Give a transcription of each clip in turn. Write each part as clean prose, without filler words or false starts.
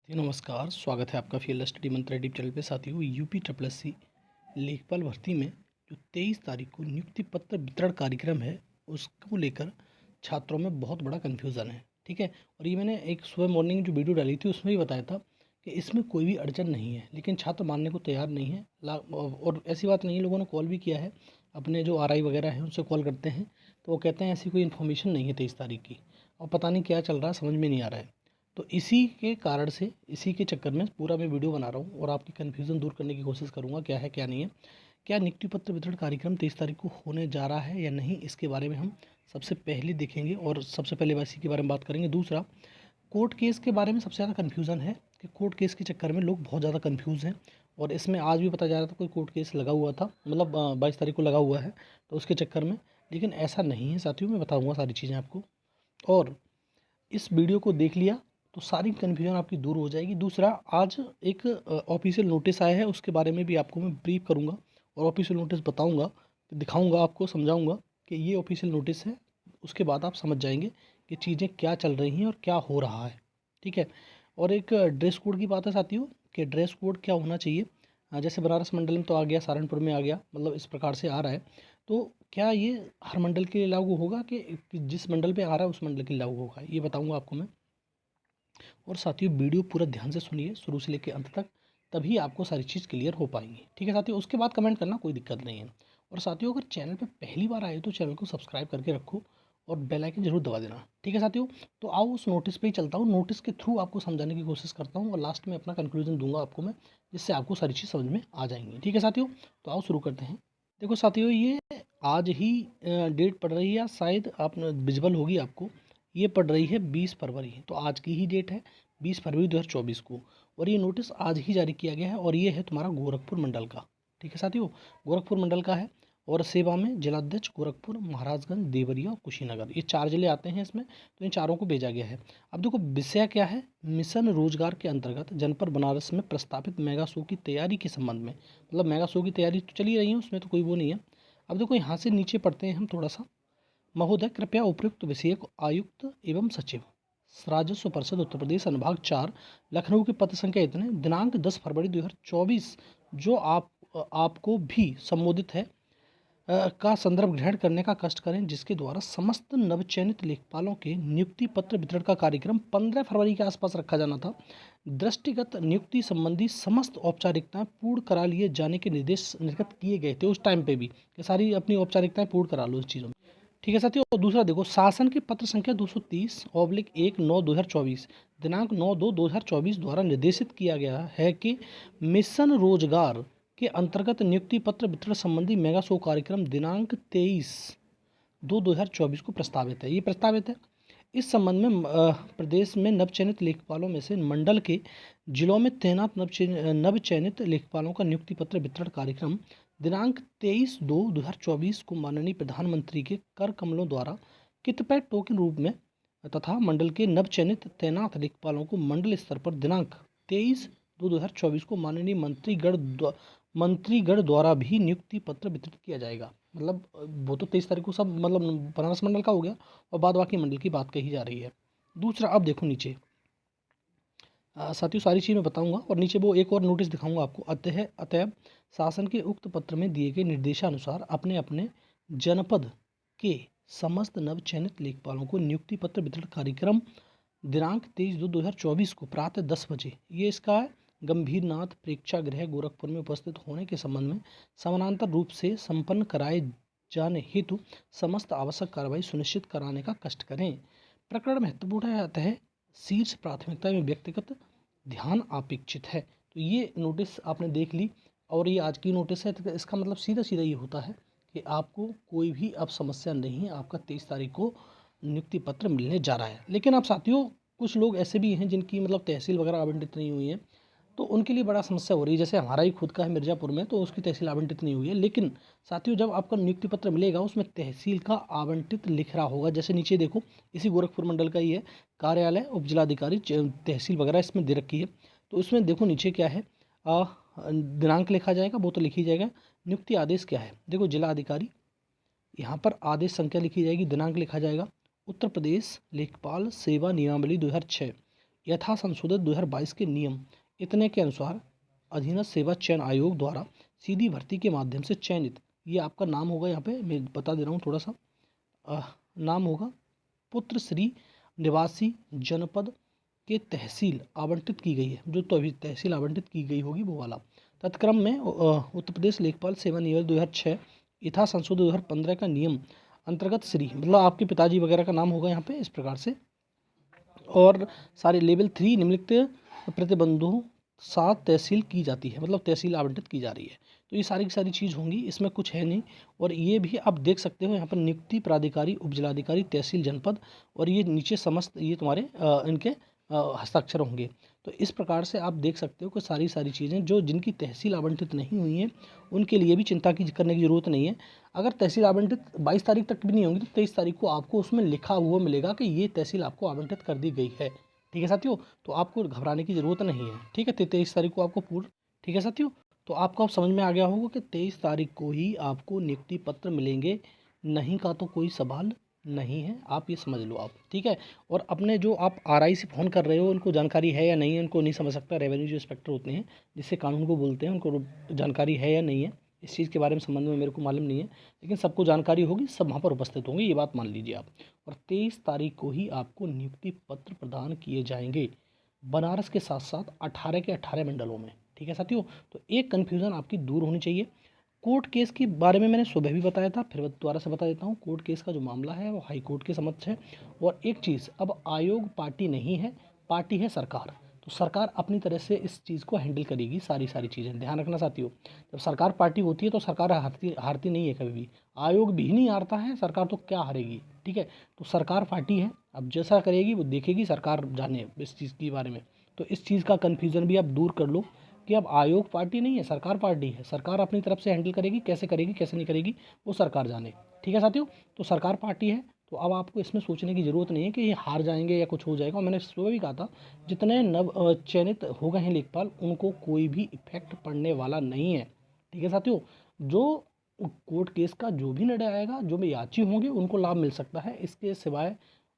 नमस्कार, स्वागत है आपका फील्ड स्टडी मंत्र यूट्यूब चैनल पे। साथियों, यूपी ट्रिपल एस सी लेखपाल भर्ती में जो 23 तारीख को नियुक्ति पत्र वितरण कार्यक्रम है, उसको लेकर छात्रों में बहुत बड़ा कन्फ्यूज़न है। ठीक है, और ये मैंने एक सुबह मॉर्निंग जो वीडियो डाली थी उसमें भी बताया था कि इसमें कोई भी अड़चन नहीं है, लेकिन छात्र मानने को तैयार नहीं है। और ऐसी बात नहीं है, लोगों ने कॉल भी किया है, अपने जो आरआई वगैरह हैं उनसे कॉल करते हैं तो वो कहते हैं ऐसी कोई इन्फॉर्मेशन नहीं है 23 तारीख की, और पता नहीं क्या चल रहा है, समझ में नहीं आ रहा है। तो इसी के कारण से, इसी के चक्कर में पूरा मैं वीडियो बना रहा हूँ और आपकी कन्फ्यूज़न दूर करने की कोशिश करूँगा, क्या है क्या नहीं है। क्या नियुक्ति पत्र वितरण कार्यक्रम 23 तारीख को होने जा रहा है या नहीं, इसके बारे में हम सबसे पहले देखेंगे और सबसे पहले इसी के बारे में बात करेंगे। दूसरा, कोर्ट केस के बारे में सबसे ज़्यादा कन्फ्यूज़न है कि कोर्ट केस के चक्कर में लोग बहुत ज़्यादा कन्फ्यूज़ हैं, और इसमें आज भी पता जा रहा था कोई कोर्ट केस लगा हुआ था, मतलब 22 तारीख को लगा हुआ है, तो उसके चक्कर में। लेकिन ऐसा नहीं है साथियों, मैं बताऊँगा सारी चीज़ें आपको, और इस वीडियो को देख लिया तो सारी कन्फ्यूजन आपकी दूर हो जाएगी। दूसरा, आज एक ऑफिशियल नोटिस आया है, उसके बारे में भी आपको मैं ब्रीफ करूंगा और ऑफिशियल नोटिस बताऊंगा, दिखाऊंगा आपको, समझाऊंगा कि ये ऑफिशियल नोटिस है। उसके बाद आप समझ जाएंगे कि चीज़ें क्या चल रही हैं और क्या हो रहा है। ठीक है, और एक ड्रेस कोड की बात है साथियों कि ड्रेस कोड क्या होना चाहिए। जैसे बनारस मंडल में तो आ गया, सहारनपुर में आ गया, मतलब इस प्रकार से आ रहा है। तो क्या ये हर मंडल के लिए लागू होगा कि जिस मंडल पे आ रहा है उस मंडल के लिए लागू होगा, ये बताऊंगा आपको मैं। और साथियों, वीडियो पूरा ध्यान से सुनिए शुरू से लेकर अंत तक, तभी आपको सारी चीज़ क्लियर हो पाएंगी। ठीक है साथियों, उसके बाद कमेंट करना, कोई दिक्कत नहीं है। और साथियों, अगर चैनल पे पहली बार आए तो चैनल को सब्सक्राइब करके रखो और बेल आइकन जरूर दबा देना। ठीक है साथियों, तो आओ उस नोटिस पे ही चलता हूँ, नोटिस के थ्रू आपको समझाने की कोशिश करता हूँ और लास्ट में अपना कंक्लूजन दूंगा आपको मैं, जिससे आपको सारी चीज़ समझ में आ जाएंगी। ठीक है साथियों, तो आओ शुरू करते हैं। देखो साथियों, ये आज ही डेट पड़ रही है, शायद आप विजिबल होगी आपको। ये पड़ रही है 20 फरवरी, तो आज की ही डेट है 20 फरवरी 2024 को, और ये नोटिस आज ही जारी किया गया है, और ये है तुम्हारा गोरखपुर मंडल का। ठीक है साथियों, गोरखपुर मंडल का है, और सेवा में जिलाध्यक्ष गोरखपुर, महाराजगंज, देवरिया और कुशीनगर, ये 4 जिले आते हैं इसमें, तो इन चारों को भेजा गया है। अब देखो विषय क्या है, मिशन रोजगार के अंतर्गत जनपद बनारस में प्रस्तावित मेगा शो की तैयारी के संबंध में, मतलब मेगा शो की तैयारी तो चली रही है, उसमें तो कोई वो नहीं है। अब देखो यहाँ से नीचे पढ़ते हैं हम थोड़ा सा। महोदय, कृपया उपयुक्त विषय को आयुक्त एवं सचिव राजस्व परिषद उत्तर प्रदेश अनुभाग 4 लखनऊ के पत्र संख्या इतने दिनांक 10 फरवरी 2024 जो आपको भी संबोधित है का संदर्भ ग्रहण करने का कष्ट करें, जिसके द्वारा समस्त नवचयनित लेखपालों के नियुक्ति पत्र वितरण का कार्यक्रम 15 फरवरी के आसपास रखा जाना था। दृष्टिगत नियुक्ति संबंधी समस्त औपचारिकताएं पूर्ण करा लिए जाने के निर्देश निर्गत किए गए थे उस टाइम पे भी, कि सारी अपनी औपचारिकताएं पूर्ण करा लो इस चीज़ों में। ठीक है साथियों, और दूसरा देखो, शासन के पत्र संख्या 230/1/9/2024 दिनांक 9/2/2024 द्वारा निर्देशित किया गया है कि मिशन रोजगार के अंतर्गत नियुक्ति पत्र वितरण संबंधी मेगा शो कार्यक्रम दिनांक 23/2/2024 को प्रस्तावित है, ये प्रस्तावित है। इस संबंध में प्रदेश में नवचयनित लेखपालों में से मंडल के जिलों में तैनात नवचयनित लेखपालों का नियुक्ति पत्र वितरण कार्यक्रम दिनांक 23/2/2024 को माननीय प्रधानमंत्री के कर कमलों द्वारा कितपय टोकन रूप में, तथा मंडल के नवचयनित तैनात लेखपालों को मंडल स्तर पर दिनांक 23/2/2024 को माननीय मंत्रीगण द्वारा भी नियुक्ति पत्र वितरित किया जाएगा। मतलब वो तो 23 तारीख को सब, मतलब बनारस मंडल का हो गया, और बाद बाकी मंडल की बात कही जा रही है। दूसरा, अब देखो नीचे, साथियों सारी चीज़ मैं बताऊंगा, और नीचे वो एक और नोटिस दिखाऊंगा आपको। अतएव शासन के उक्त पत्र में दिए गए निर्देशानुसार अपने अपने जनपद के समस्त नवचयनित लेखपालों को नियुक्ति पत्र वितरण कार्यक्रम दिनांक 23/2/2024 को प्रातः 10 बजे, ये इसका है, गंभीरनाथ प्रेक्षागृह गोरखपुर में उपस्थित होने के संबंध में समानांतर रूप से संपन्न कराए जाने हेतु समस्त आवश्यक कार्रवाई सुनिश्चित कराने का कष्ट करें। प्रकरण महत्वपूर्ण है, अतः शीर्ष प्राथमिकता में व्यक्तिगत ध्यान अपेक्षित है। तो ये नोटिस आपने देख ली, और ये आज की नोटिस है, तो इसका मतलब सीधा सीधा ये होता है कि आपको कोई भी अब समस्या नहीं है, आपका 23 तारीख को नियुक्ति पत्र मिलने जा रहा है। लेकिन अब साथियों, कुछ लोग ऐसे भी हैं जिनकी मतलब तहसील वगैरह आवंटित नहीं हुई है, तो उनके लिए बड़ा समस्या हो रही है। जैसे हमारा ही खुद का है मिर्ज़ापुर में, तो उसकी तहसील आवंटित नहीं हुई है, लेकिन साथियों जब आपका नियुक्ति पत्र मिलेगा उसमें तहसील का आवंटित लिख रहा होगा। जैसे नीचे देखो, इसी गोरखपुर मंडल का ही है, कार्यालय, उपजिलाधिकारी, तहसील वगैरह इसमें दे रखी है। तो उसमें देखो नीचे क्या है, दिनांक लिखा जाएगा, वो तो लिखी जाएगा। नियुक्ति आदेश क्या है, देखो जिला अधिकारी, यहाँ पर आदेश संख्या लिखी जाएगी, दिनांक लिखा जाएगा, उत्तर प्रदेश लेखपाल सेवा नियमावली 2006, यथा संशोधित 2022 के नियम इतने के अनुसार अधीनस्थ सेवा चयन आयोग द्वारा सीधी भर्ती के माध्यम से चयनित, ये आपका नाम होगा, यहाँ पे मैं बता दे रहा हूँ थोड़ा सा, नाम होगा पुत्र श्री निवासी जनपद के तहसील आवंटित की गई है, जो तो अभी तहसील आवंटित की गई होगी वो वाला। तत्क्रम में उत्तर प्रदेश लेखपाल सेवा नियम 2006 यथा संशोधित 2015 का नियम अंतर्गत श्री, मतलब आपके पिताजी वगैरह का नाम होगा यहाँ पे इस प्रकार से। और सारे लेवल 3 निम्नलिखित प्रतिबंधों 7 तहसील की जाती है, मतलब तहसील आवंटित की जा रही है। तो ये सारी की सारी चीज़ होंगी, इसमें कुछ है नहीं। और ये भी आप देख सकते हो यहाँ पर नियुक्ति प्राधिकारी, उपजिलाधिकारी, तहसील, जनपद, और ये नीचे समस्त ये तुम्हारे इनके हस्ताक्षर होंगे। तो इस प्रकार से आप देख सकते हो कि सारी चीज़ें जो जिनकी तहसील आवंटित नहीं हुई हैं उनके लिए भी चिंता करने की ज़रूरत नहीं है। अगर तहसील आवंटित 22 तारीख तक भी नहीं होंगी तो 23 तारीख को आपको उसमें लिखा हुआ मिलेगा कि ये तहसील आपको आवंटित कर दी गई है। ठीक है साथियों, तो आपको घबराने की ज़रूरत नहीं है। ठीक है, 23 तारीख को आपको पूर्ण, ठीक है साथियों, तो आपको अब समझ में आ गया होगा कि 23 तारीख को ही आपको नियुक्ति पत्र मिलेंगे, नहीं का तो कोई सवाल नहीं है, आप ये समझ लो आप। ठीक है, और अपने जो आप आरआई से फ़ोन कर रहे हो उनको जानकारी है या नहीं है, उनको नहीं समझ सकता, रेवेन्यू जो इंस्पेक्टर होते हैं जिससे कानून को बोलते हैं, उनको जानकारी है या नहीं है इस चीज़ के बारे में संबंध में मेरे को मालूम नहीं है, लेकिन सबको जानकारी होगी, सब वहाँ पर उपस्थित होंगे, ये बात मान लीजिए आप। और 23 तारीख को ही आपको नियुक्ति पत्र प्रदान किए जाएंगे बनारस के साथ साथ 18 के 18 मंडलों में। ठीक है साथियों, तो एक कन्फ्यूज़न आपकी दूर होनी चाहिए। कोर्ट केस के बारे में मैंने सुबह भी बताया था, फिर दोबारा से बता देता हूँ। कोर्ट केस का जो मामला है वो हाई कोर्ट के समक्ष है। और एक चीज़, अब आयोग पार्टी नहीं है, पार्टी है सरकार। तो सरकार अपनी तरह से इस चीज़ को हैंडल करेगी, सारी चीज़ें ध्यान रखना साथियों। जब सरकार पार्टी होती है तो सरकार हारती नहीं है कभी भी। आयोग भी नहीं हारता है, सरकार तो क्या हारेगी। ठीक है, तो सरकार पार्टी है, अब जैसा करेगी वो देखेगी, सरकार जाने इस चीज़ के बारे में। तो इस चीज़ का कन्फ्यूज़न भी आप दूर कर लो कि अब आयोग पार्टी नहीं है, सरकार पार्टी है। सरकार अपनी तरफ से हैंडल करेगी, कैसे नहीं करेगी वो सरकार जाने। ठीक है साथियों, तो सरकार पार्टी है, तो अब आपको इसमें सोचने की ज़रूरत नहीं है कि ये हार जाएंगे या कुछ हो जाएगा। मैंने सुबह भी कहा था, जितने नव चयनित हो गए हैं लेखपाल उनको कोई भी इफेक्ट पड़ने वाला नहीं है। ठीक है साथियों, जो कोर्ट केस का जो भी निर्णय आएगा, जो भी याची होंगे उनको लाभ मिल सकता है, इसके सिवाय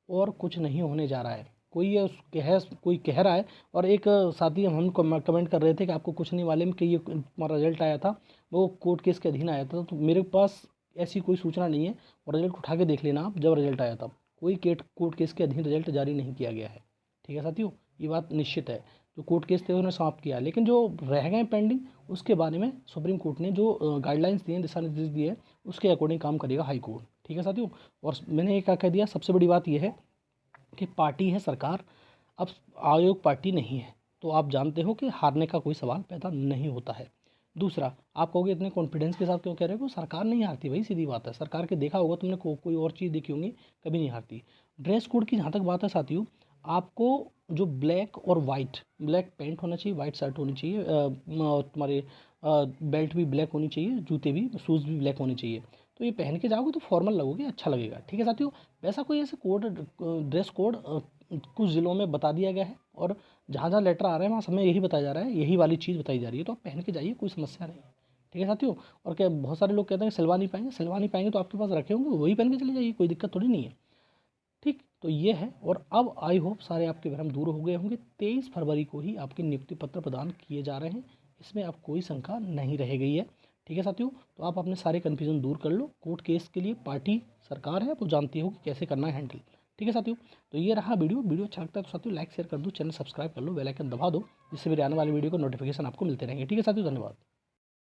और कुछ नहीं होने जा रहा है। कोई कह रहा है, और एक साथी हम कमेंट कर रहे थे कि आपको कुछ नहीं मालूम कि ये तुम्हारा रिजल्ट आया था वो कोर्ट केस के अधीन आया था। तो मेरे पास ऐसी कोई सूचना नहीं है, और रिजल्ट उठा के देख लेना आप, जब रिजल्ट आया था कोई कोर्ट केस के अधीन रिजल्ट जारी नहीं किया गया है। ठीक है साथियों, ये बात निश्चित है। जो कोर्ट केस थे उन्होंने समाप्त किया, लेकिन जो रह गए पेंडिंग उसके बारे में सुप्रीम कोर्ट ने जो गाइडलाइंस दिए, दिशा निर्देश दिए, उसके अकॉर्डिंग काम करेगा हाई कोर्ट। ठीक है साथियों, और मैंने ये क्या कह दिया, सबसे बड़ी बात यह है कि पार्टी है सरकार, अब आयोग पार्टी नहीं है, तो आप जानते हो कि हारने का कोई सवाल पैदा नहीं होता है। दूसरा, आप कहोगे इतने कॉन्फिडेंस के साथ क्यों कह रहे हो, सरकार नहीं हारती भाई, सीधी बात है। सरकार के देखा होगा तुमने, कोई और चीज़ देखी होंगी, कभी नहीं हारती। ड्रेस कोड की जहाँ तक बात है साथियों, आपको जो ब्लैक और वाइट, ब्लैक पैंट होना चाहिए, वाइट शर्ट होनी चाहिए, तुम्हारे बेल्ट भी ब्लैक होनी चाहिए, जूते भी, शूज़ भी ब्लैक होने चाहिए। तो ये पहन के जाओगे तो फॉर्मल लगोगे, अच्छा लगेगा। ठीक है साथियों, वैसा कोई ऐसे ड्रेस कोड कुछ ज़िलों में बता दिया गया है, और जहाँ जहाँ लेटर आ रहे हैं वहाँ समय यही बताया जा रहा है, यही वाली चीज़ बताई जा रही है, तो आप पहन के जाइए, कोई समस्या नहीं है। ठीक है साथियों, और क्या बहुत सारे लोग कहते हैं सिलवा नहीं पाएंगे, तो आपके पास रखे होंगे वही पहन के चले जाइए, कोई दिक्कत थोड़ी नहीं है। ठीक, तो ये है। और अब आई होप सारे आपके भ्रम दूर हो गए होंगे। 23 फरवरी को ही आपके नियुक्ति पत्र प्रदान किए जा रहे हैं, इसमें अब कोई शंका नहीं रह गई है। ठीक है साथियों, तो आप अपने सारे कन्फ्यूज़न दूर कर लो। कोर्ट केस के लिए पार्टी सरकार है, वो जानती हो कि कैसे करना है हैंडल। ठीक है साथियों, तो ये रहा वीडियो अच्छा लगता है तो साथियों लाइक शेयर कर दो, चैनल सब्सक्राइब कर लो, बेल आइकन दबा दो, जिससे मेरे आने वाले वीडियो को नोटिफिकेशन आपको मिलते रहेंगे। ठीक है साथियों, धन्यवाद।